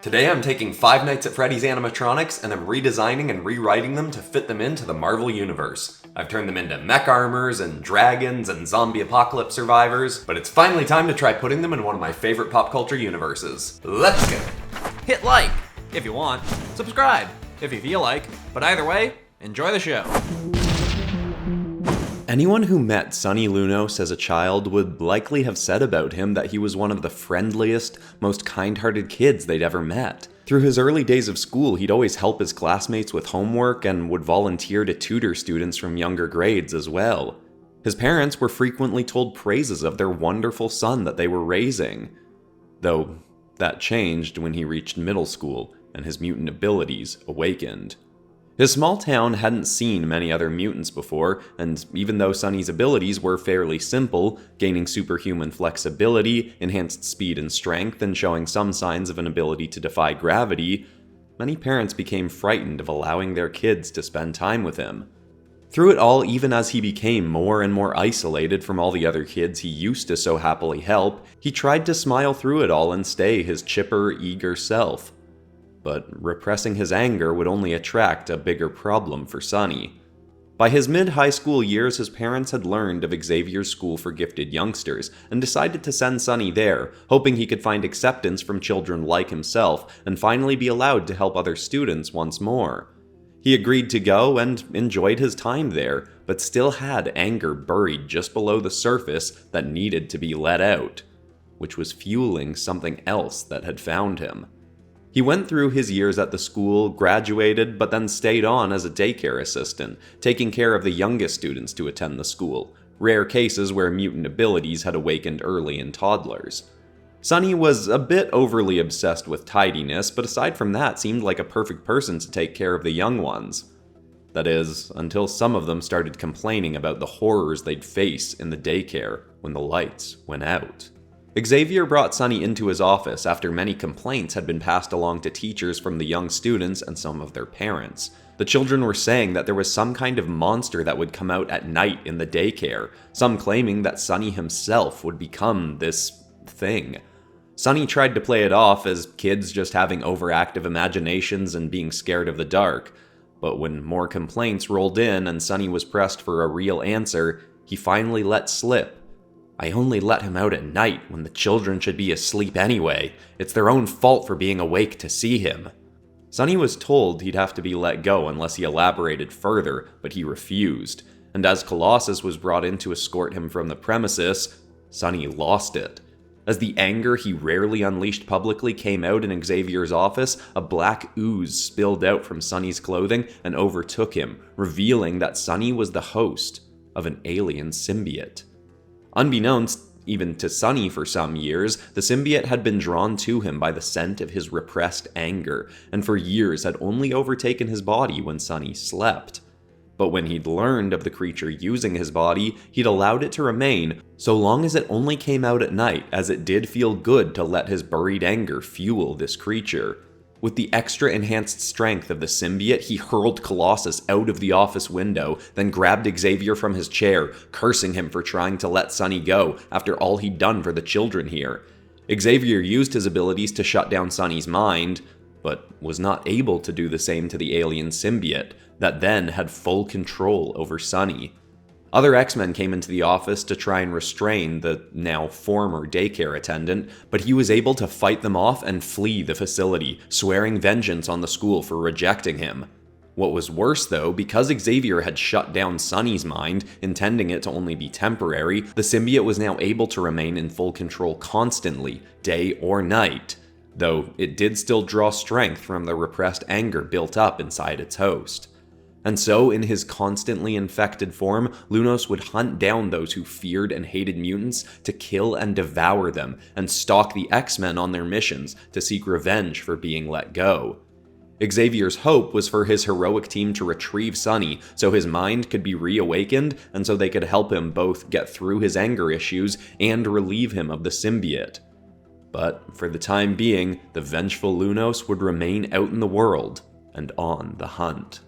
Today I'm taking Five Nights at Freddy's animatronics and I'm redesigning and rewriting them to fit them into the Marvel Universe. I've turned them into mech armors and dragons and zombie apocalypse survivors, but it's finally time to try putting them in one of my favorite pop culture universes. Let's go! Hit like if you want, subscribe if you feel like, but either way, enjoy the show. Anyone who met Sonny Lunos as a child would likely have said about him that he was one of the friendliest, most kind-hearted kids they'd ever met. Through his early days of school, he'd always help his classmates with homework and would volunteer to tutor students from younger grades as well. His parents were frequently told praises of their wonderful son that they were raising. Though, that changed when he reached middle school and his mutant abilities awakened. His small town hadn't seen many other mutants before, and even though Sonny's abilities were fairly simple, gaining superhuman flexibility, enhanced speed and strength, and showing some signs of an ability to defy gravity, many parents became frightened of allowing their kids to spend time with him. Through it all, even as he became more and more isolated from all the other kids he used to so happily help, he tried to smile through it all and stay his chipper, eager self. But repressing his anger would only attract a bigger problem for Sonny. By his mid-high school years, his parents had learned of Xavier's school for gifted youngsters and decided to send Sonny there, hoping he could find acceptance from children like himself and finally be allowed to help other students once more. He agreed to go and enjoyed his time there, but still had anger buried just below the surface that needed to be let out, which was fueling something else that had found him. He went through his years at the school, graduated, but then stayed on as a daycare assistant, taking care of the youngest students to attend the school, rare cases where mutant abilities had awakened early in toddlers. Sonny was a bit overly obsessed with tidiness, but aside from that seemed like a perfect person to take care of the young ones. That is, until some of them started complaining about the horrors they'd face in the daycare when the lights went out. Xavier brought Sonny into his office after many complaints had been passed along to teachers from the young students and some of their parents. The children were saying that there was some kind of monster that would come out at night in the daycare, some claiming that Sonny himself would become this thing. Sonny tried to play it off as kids just having overactive imaginations and being scared of the dark, but when more complaints rolled in and Sonny was pressed for a real answer, he finally let slip. "I only let him out at night when the children should be asleep anyway. It's their own fault for being awake to see him." Sonny was told he'd have to be let go unless he elaborated further, but he refused. And as Colossus was brought in to escort him from the premises, Sonny lost it. As the anger he rarely unleashed publicly came out in Xavier's office, a black ooze spilled out from Sonny's clothing and overtook him, revealing that Sonny was the host of an alien symbiote. Unbeknownst even to Sonny for some years, the symbiote had been drawn to him by the scent of his repressed anger, and for years had only overtaken his body when Sonny slept. But when he'd learned of the creature using his body, he'd allowed it to remain, so long as it only came out at night, as it did feel good to let his buried anger fuel this creature. With the extra enhanced strength of the symbiote, he hurled Colossus out of the office window, then grabbed Xavier from his chair, cursing him for trying to let Sonny go after all he'd done for the children here. Xavier used his abilities to shut down Sonny's mind, but was not able to do the same to the alien symbiote, that then had full control over Sonny. Other X-Men came into the office to try and restrain the now former daycare attendant, but he was able to fight them off and flee the facility, swearing vengeance on the school for rejecting him. What was worse though, because Xavier had shut down Sonny's mind, intending it to only be temporary, the symbiote was now able to remain in full control constantly, day or night, though it did still draw strength from the repressed anger built up inside its host. And so, in his constantly infected form, Lunos would hunt down those who feared and hated mutants to kill and devour them, and stalk the X-Men on their missions to seek revenge for being let go. Xavier's hope was for his heroic team to retrieve Sonny so his mind could be reawakened and so they could help him both get through his anger issues and relieve him of the symbiote. But for the time being, the vengeful Lunos would remain out in the world and on the hunt.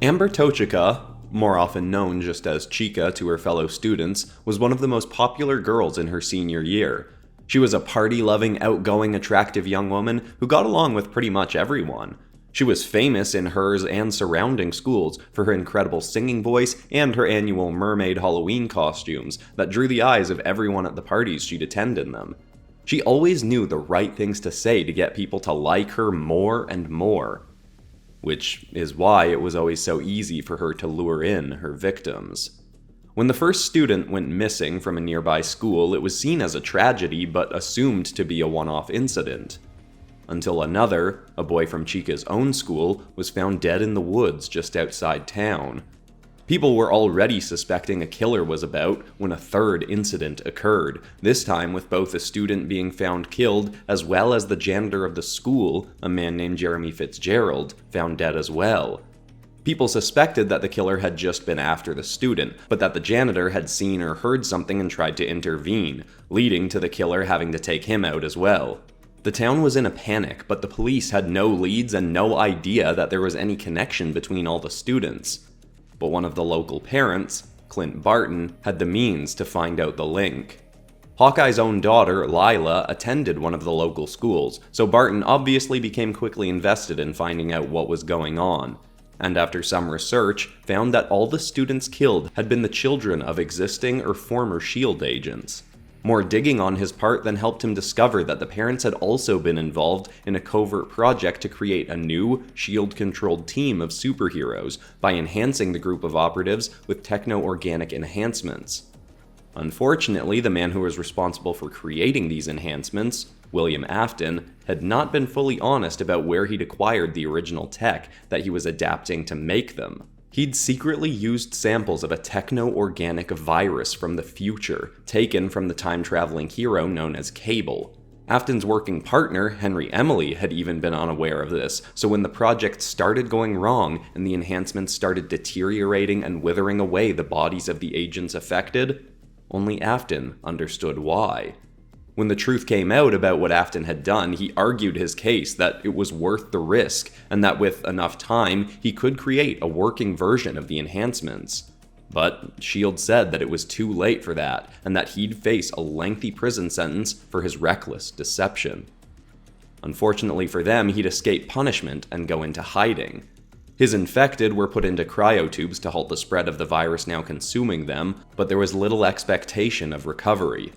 Amber Tochica, more often known just as Chica to her fellow students, was one of the most popular girls in her senior year. She was a party-loving, outgoing, attractive young woman who got along with pretty much everyone. She was famous in hers and surrounding schools for her incredible singing voice and her annual mermaid Halloween costumes that drew the eyes of everyone at the parties she'd attend in them. She always knew the right things to say to get people to like her more and more, which is why it was always so easy for her to lure in her victims. When the first student went missing from a nearby school, it was seen as a tragedy but assumed to be a one-off incident. Until another, a boy from Chica's own school, was found dead in the woods just outside town. People were already suspecting a killer was about when a third incident occurred, this time with both a student being found killed as well as the janitor of the school, a man named Jeremy Fitzgerald, found dead as well. People suspected that the killer had just been after the student, but that the janitor had seen or heard something and tried to intervene, leading to the killer having to take him out as well. The town was in a panic, but the police had no leads and no idea that there was any connection between all the students. But one of the local parents, Clint Barton, had the means to find out the link. Hawkeye's own daughter, Lila, attended one of the local schools, so Barton obviously became quickly invested in finding out what was going on, and after some research, found that all the students killed had been the children of existing or former S.H.I.E.L.D. agents. More digging on his part then helped him discover that the parents had also been involved in a covert project to create a new, S.H.I.E.L.D.-controlled team of superheroes by enhancing the group of operatives with techno-organic enhancements. Unfortunately, the man who was responsible for creating these enhancements, William Afton, had not been fully honest about where he'd acquired the original tech that he was adapting to make them. He'd secretly used samples of a techno-organic virus from the future, taken from the time-traveling hero known as Cable. Afton's working partner, Henry Emily, had even been unaware of this, so when the project started going wrong and the enhancements started deteriorating and withering away the bodies of the agents affected, only Afton understood why. When the truth came out about what Afton had done, he argued his case that it was worth the risk, and that with enough time, he could create a working version of the enhancements. But S.H.I.E.L.D. said that it was too late for that, and that he'd face a lengthy prison sentence for his reckless deception. Unfortunately for them, he'd escape punishment and go into hiding. His infected were put into cryotubes to halt the spread of the virus now consuming them, but there was little expectation of recovery,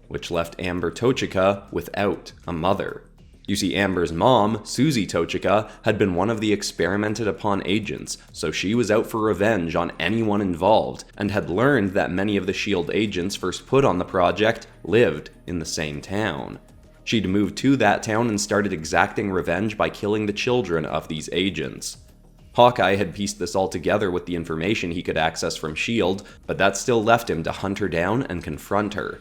which left Amber Tochica without a mother. You see, Amber's mom, Susie Tochica, had been one of the experimented upon agents, so she was out for revenge on anyone involved, and had learned that many of the S.H.I.E.L.D. agents first put on the project lived in the same town. She'd moved to that town and started exacting revenge by killing the children of these agents. Hawkeye had pieced this all together with the information he could access from S.H.I.E.L.D., but that still left him to hunt her down and confront her.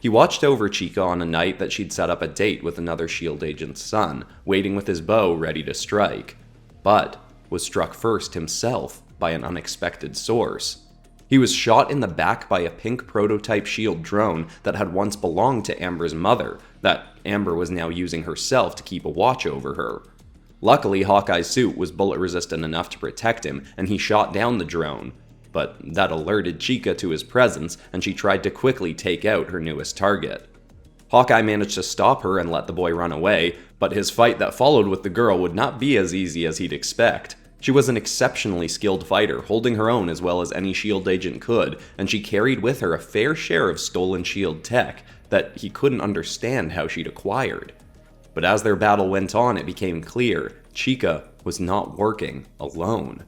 He watched over Chica on a night that she'd set up a date with another S.H.I.E.L.D. agent's son, waiting with his bow ready to strike, but was struck first himself by an unexpected source. He was shot in the back by a pink prototype S.H.I.E.L.D. drone that had once belonged to Amber's mother, that Amber was now using herself to keep a watch over her. Luckily, Hawkeye's suit was bullet-resistant enough to protect him, and he shot down the drone, but that alerted Chica to his presence, and she tried to quickly take out her newest target. Hawkeye managed to stop her and let the boy run away, but his fight that followed with the girl would not be as easy as he'd expect. She was an exceptionally skilled fighter, holding her own as well as any S.H.I.E.L.D. agent could, and she carried with her a fair share of stolen S.H.I.E.L.D. tech that he couldn't understand how she'd acquired. But as their battle went on, it became clear Chica was not working alone.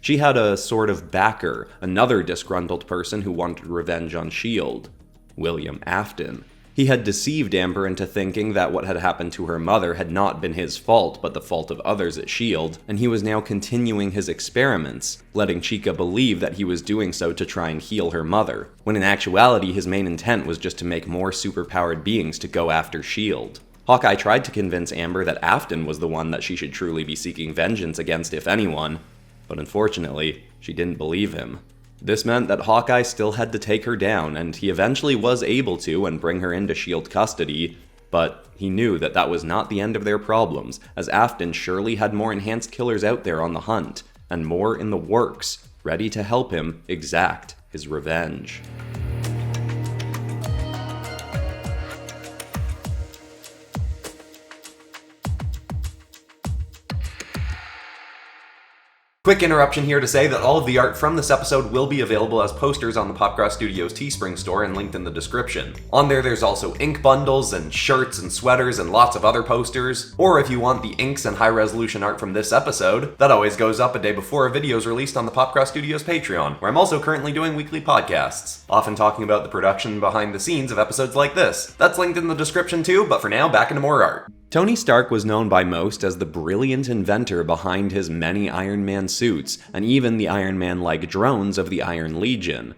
She had a sort of backer, another disgruntled person who wanted revenge on S.H.I.E.L.D., William Afton. He had deceived Amber into thinking that what had happened to her mother had not been his fault, but the fault of others at S.H.I.E.L.D., and he was now continuing his experiments, letting Chica believe that he was doing so to try and heal her mother, when in actuality his main intent was just to make more superpowered beings to go after S.H.I.E.L.D. Hawkeye tried to convince Amber that Afton was the one that she should truly be seeking vengeance against if anyone, but unfortunately, she didn't believe him. This meant that Hawkeye still had to take her down, and he eventually was able to and bring her into S.H.I.E.L.D. custody, but he knew that that was not the end of their problems, as Afton surely had more enhanced killers out there on the hunt, and more in the works, ready to help him exact his revenge. Quick interruption here to say that all of the art from this episode will be available as posters on the PopCross Studios Teespring store and linked in the description. On there's also ink bundles and shirts and sweaters and lots of other posters. Or if you want the inks and high-resolution art from this episode, that always goes up a day before a video is released on the PopCross Studios Patreon, where I'm also currently doing weekly podcasts, often talking about the production behind the scenes of episodes like this. That's linked in the description too, but for now, back into more art. Tony Stark was known by most as the brilliant inventor behind his many Iron Man suits, and even the Iron Man-like drones of the Iron Legion,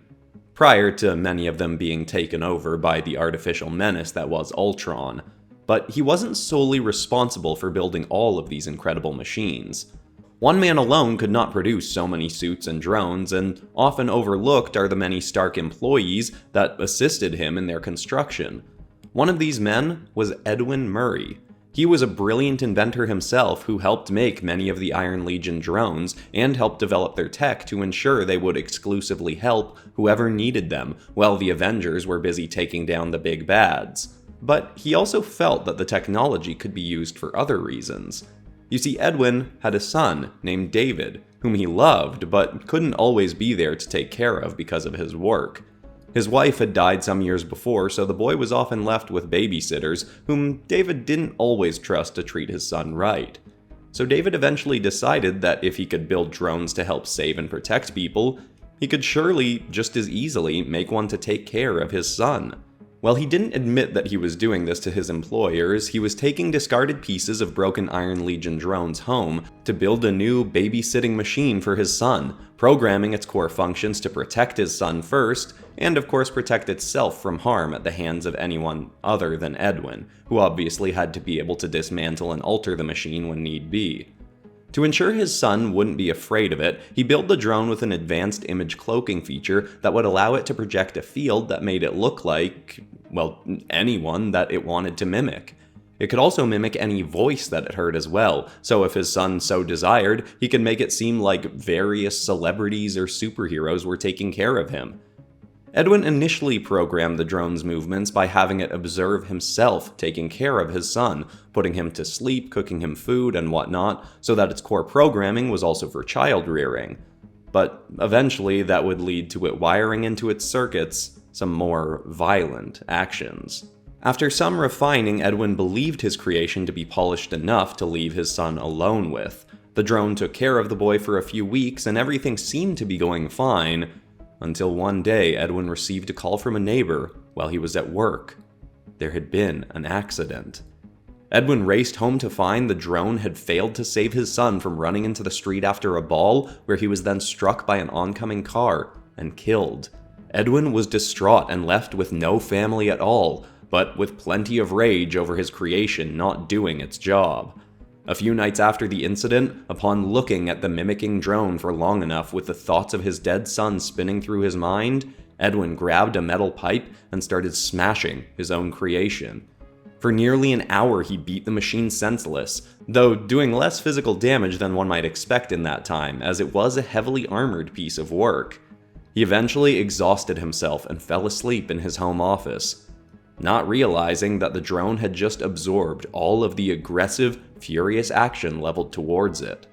prior to many of them being taken over by the artificial menace that was Ultron. But he wasn't solely responsible for building all of these incredible machines. One man alone could not produce so many suits and drones, and often overlooked are the many Stark employees that assisted him in their construction. One of these men was Edwin Murray. He was a brilliant inventor himself who helped make many of the Iron Legion drones and helped develop their tech to ensure they would exclusively help whoever needed them while the Avengers were busy taking down the big bads. But he also felt that the technology could be used for other reasons. You see, Edwin had a son named David, whom he loved but couldn't always be there to take care of because of his work. His wife had died some years before, so the boy was often left with babysitters, whom David didn't always trust to treat his son right. So David eventually decided that if he could build drones to help save and protect people, he could surely just as easily make one to take care of his son. While he didn't admit that he was doing this to his employers, he was taking discarded pieces of broken Iron Legion drones home to build a new babysitting machine for his son, programming its core functions to protect his son first, and of course protect itself from harm at the hands of anyone other than Edwin, who obviously had to be able to dismantle and alter the machine when need be. To ensure his son wouldn't be afraid of it, he built the drone with an advanced image cloaking feature that would allow it to project a field that made it look like, well, anyone that it wanted to mimic. It could also mimic any voice that it heard as well, so if his son so desired, he could make it seem like various celebrities or superheroes were taking care of him. Edwin initially programmed the drone's movements by having it observe himself taking care of his son, putting him to sleep, cooking him food, and whatnot, so that its core programming was also for child rearing. But eventually that would lead to it wiring into its circuits some more violent actions. After some refining, Edwin believed his creation to be polished enough to leave his son alone with. The drone took care of the boy for a few weeks, and everything seemed to be going fine, until one day Edwin received a call from a neighbor while he was at work. There had been an accident. Edwin raced home to find the drone had failed to save his son from running into the street after a ball, where he was then struck by an oncoming car and killed. Edwin was distraught and left with no family at all, but with plenty of rage over his creation not doing its job. A few nights after the incident, upon looking at the mimicking drone for long enough with the thoughts of his dead son spinning through his mind, Edwin grabbed a metal pipe and started smashing his own creation. For nearly an hour he beat the machine senseless, though doing less physical damage than one might expect in that time, as it was a heavily armored piece of work. He eventually exhausted himself and fell asleep in his home office, not realizing that the drone had just absorbed all of the aggressive, furious action leveled towards it.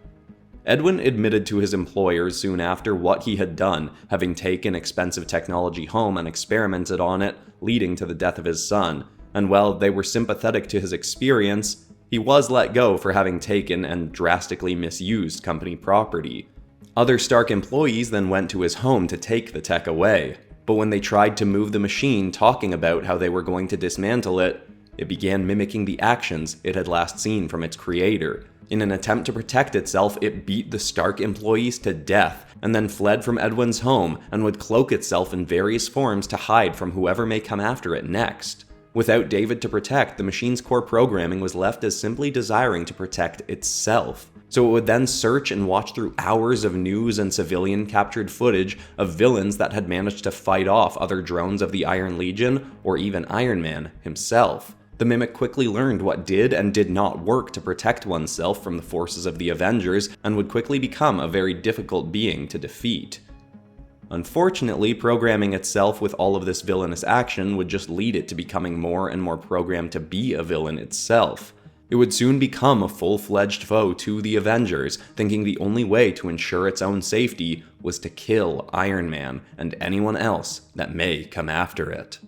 Edwin admitted to his employers soon after what he had done, having taken expensive technology home and experimented on it, leading to the death of his son, and while they were sympathetic to his experience, he was let go for having taken and drastically misused company property. Other Stark employees then went to his home to take the tech away. But when they tried to move the machine, talking about how they were going to dismantle it, it began mimicking the actions it had last seen from its creator. In an attempt to protect itself, it beat the Stark employees to death, and then fled from Edwin's home, and would cloak itself in various forms to hide from whoever may come after it next. Without David to protect, the machine's core programming was left as simply desiring to protect itself. So it would then search and watch through hours of news and civilian-captured footage of villains that had managed to fight off other drones of the Iron Legion, or even Iron Man himself. The Mimic quickly learned what did and did not work to protect oneself from the forces of the Avengers, and would quickly become a very difficult being to defeat. Unfortunately, programming itself with all of this villainous action would just lead it to becoming more and more programmed to be a villain itself. It would soon become a full-fledged foe to the Avengers, thinking the only way to ensure its own safety was to kill Iron Man and anyone else that may come after it.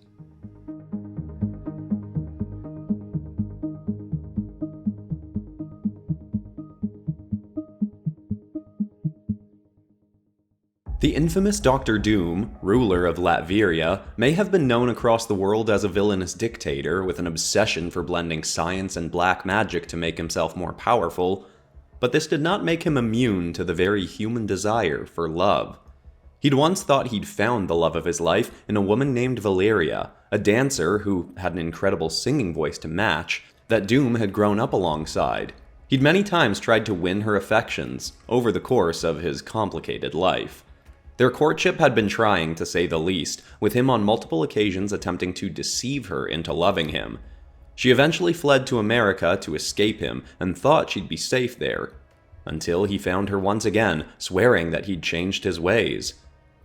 The infamous Dr. Doom, ruler of Latveria, may have been known across the world as a villainous dictator with an obsession for blending science and black magic to make himself more powerful, but this did not make him immune to the very human desire for love. He'd once thought he'd found the love of his life in a woman named Valeria, a dancer who had an incredible singing voice to match, that Doom had grown up alongside. He'd many times tried to win her affections over the course of his complicated life. Their courtship had been trying, to say the least, with him on multiple occasions attempting to deceive her into loving him. She eventually fled to America to escape him and thought she'd be safe there, until he found her once again, swearing that he'd changed his ways.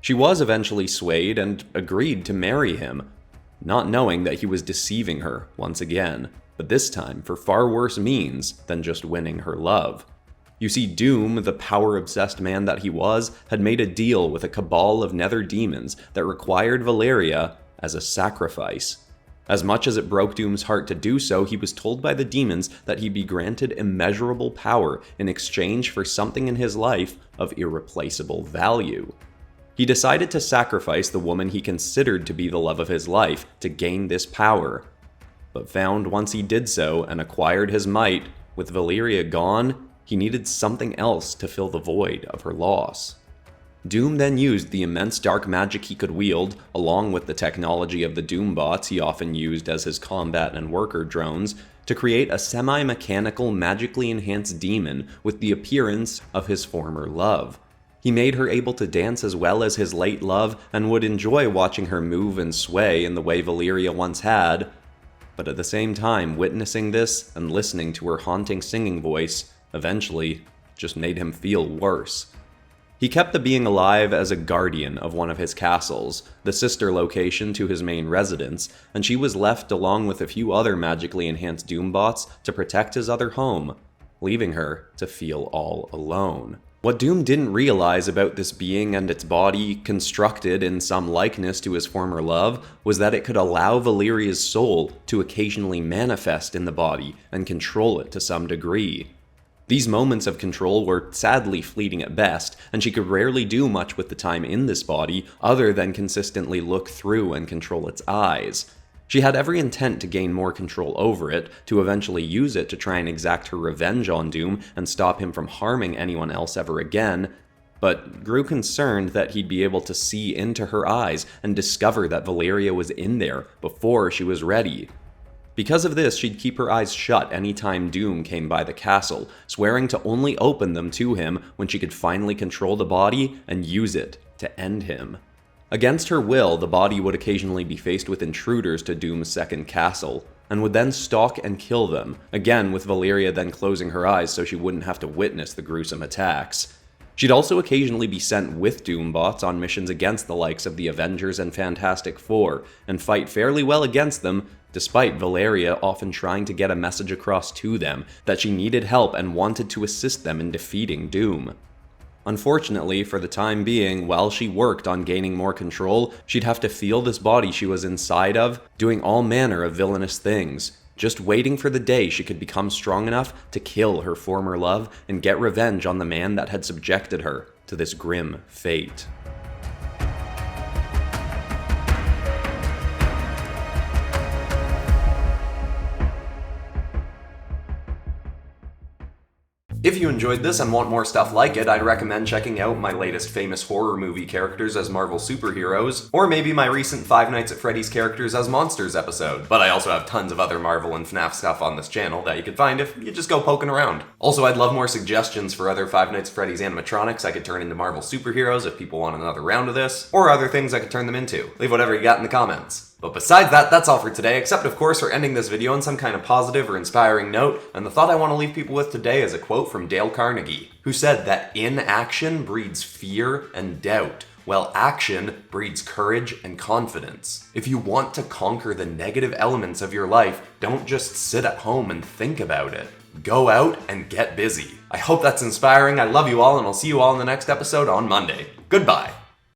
She was eventually swayed and agreed to marry him, not knowing that he was deceiving her once again, but this time for far worse means than just winning her love. You see, Doom, the power-obsessed man that he was, had made a deal with a cabal of nether demons that required Valeria as a sacrifice. As much as it broke Doom's heart to do so, he was told by the demons that he'd be granted immeasurable power in exchange for something in his life of irreplaceable value. He decided to sacrifice the woman he considered to be the love of his life to gain this power, but found once he did so and acquired his might, with Valeria gone, he needed something else to fill the void of her loss. Doom then used the immense dark magic he could wield, along with the technology of the Doombots he often used as his combat and worker drones, to create a semi-mechanical, magically enhanced demon with the appearance of his former love. He made her able to dance as well as his late love, and would enjoy watching her move and sway in the way Valeria once had, but at the same time, witnessing this and listening to her haunting singing voice eventually just made him feel worse. He kept the being alive as a guardian of one of his castles, the sister location to his main residence, and she was left along with a few other magically enhanced Doombots to protect his other home, leaving her to feel all alone. What Doom didn't realize about this being and its body, constructed in some likeness to his former love, was that it could allow Valeria's soul to occasionally manifest in the body and control it to some degree. These moments of control were sadly fleeting at best, and she could rarely do much with the time in this body other than consistently look through and control its eyes. She had every intent to gain more control over it, to eventually use it to try and exact her revenge on Doom and stop him from harming anyone else ever again, but grew concerned that he'd be able to see into her eyes and discover that Valeria was in there before she was ready. Because of this, she'd keep her eyes shut anytime Doom came by the castle, swearing to only open them to him when she could finally control the body and use it to end him. Against her will, the body would occasionally be faced with intruders to Doom's second castle, and would then stalk and kill them, again with Valeria then closing her eyes so she wouldn't have to witness the gruesome attacks. She'd also occasionally be sent with Doombots on missions against the likes of the Avengers and Fantastic Four, and fight fairly well against them, despite Valeria often trying to get a message across to them that she needed help and wanted to assist them in defeating Doom. Unfortunately, for the time being, while she worked on gaining more control, she'd have to feel this body she was inside of, doing all manner of villainous things, just waiting for the day she could become strong enough to kill her former love and get revenge on the man that had subjected her to this grim fate. If you enjoyed this and want more stuff like it, I'd recommend checking out my latest famous horror movie characters as Marvel Superheroes, or maybe my recent Five Nights at Freddy's characters as Monsters episode. But I also have tons of other Marvel and FNAF stuff on this channel that you can find if you just go poking around. Also, I'd love more suggestions for other Five Nights at Freddy's animatronics I could turn into Marvel Superheroes if people want another round of this, or other things I could turn them into. Leave whatever you got in the comments. But besides that, that's all for today, except of course we're ending this video on some kind of positive or inspiring note, and the thought I want to leave people with today is a quote from Dale Carnegie, who said that inaction breeds fear and doubt, while action breeds courage and confidence. If you want to conquer the negative elements of your life, don't just sit at home and think about it. Go out and get busy. I hope that's inspiring. I love you all, and I'll see you all in the next episode on Monday. Goodbye.